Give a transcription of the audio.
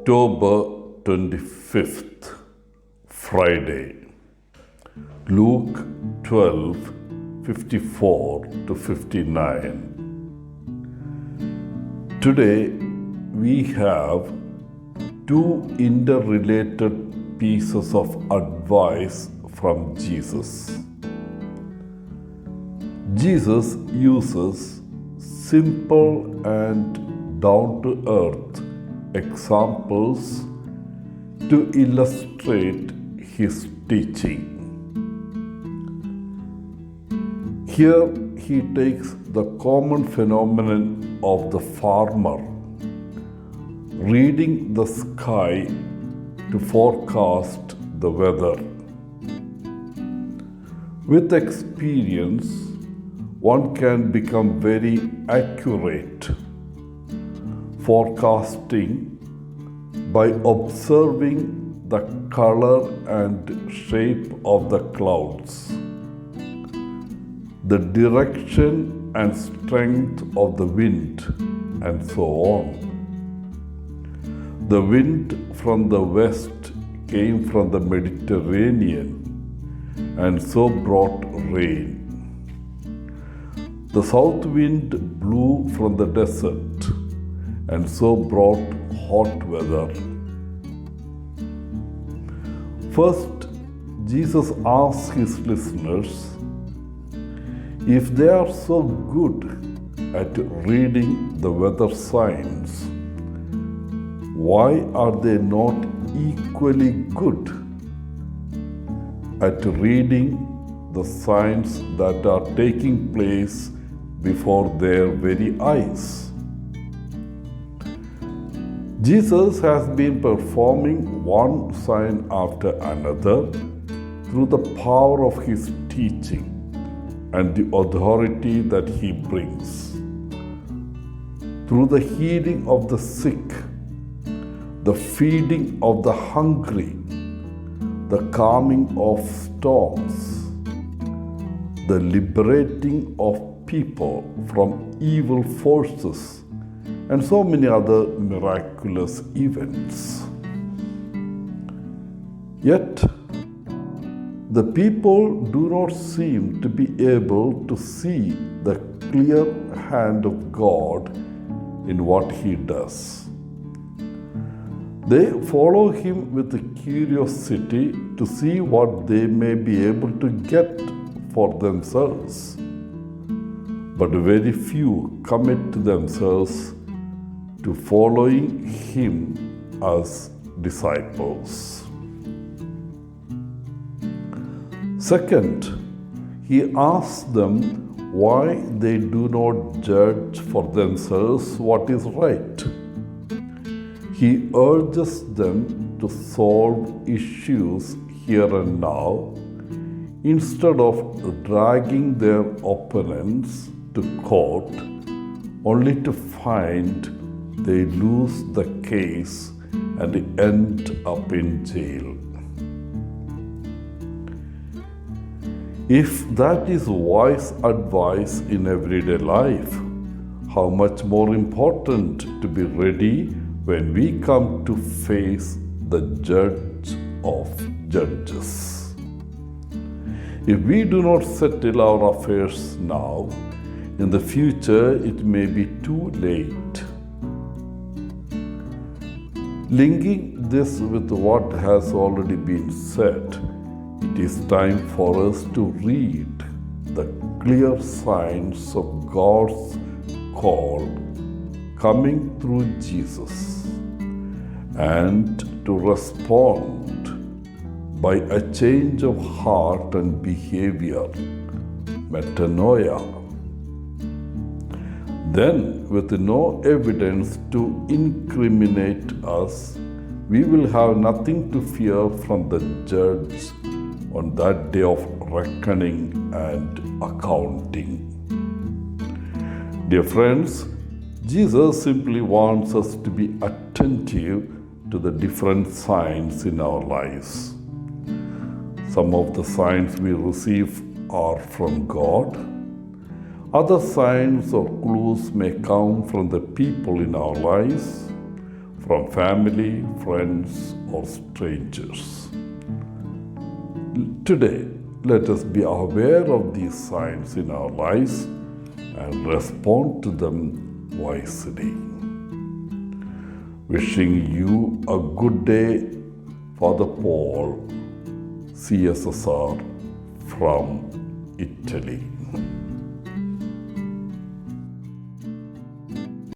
October 25th, Friday. Luke 12:54 to 59. Today we have two interrelated pieces of advice from Jesus. Jesus uses simple and down-to-earth examples to illustrate his teaching. Here he takes the common phenomenon of the farmer reading the sky to forecast the weather. With experience, one can become very accurate forecasting by observing the color and shape of the clouds, the direction and strength of the wind, and so on. The wind from the west came from the Mediterranean and so brought rain. The south wind blew from the desert and so brought hot weather. First, Jesus asked his listeners, if they are so good at reading the weather signs, why are they not equally good at reading the signs that are taking place before their very eyes? Jesus has been performing one sign after another through the power of his teaching and the authority that he brings. Through the healing of the sick, the feeding of the hungry, the calming of storms, the liberating of people from evil forces, and so many other miraculous events. Yet, the people do not seem to be able to see the clear hand of God in what he does. They follow him with curiosity to see what they may be able to get for themselves. But very few commit themselves to following him as disciples. Second, he asks them why they do not judge for themselves what is right. He urges them to solve issues here and now instead of dragging their opponents to court only to find they lose the case and end up in jail. If that is wise advice in everyday life, how much more important to be ready when we come to face the Judge of Judges. If we do not settle our affairs now, in the future it may be too late. Linking this with what has already been said, it is time for us to read the clear signs of God's call coming through Jesus and to respond by a change of heart and behavior, metanoia. Then, with no evidence to incriminate us, we will have nothing to fear from the judge on that day of reckoning and accounting. Dear friends, Jesus simply wants us to be attentive to the different signs in our lives. Some of the signs we receive are from God. Other signs or clues may come from the people in our lives. from family, friends, or strangers. Today, let us be aware of these signs in our lives and respond to them wisely. Wishing you a good day, Father Paul, CSSR from Italy.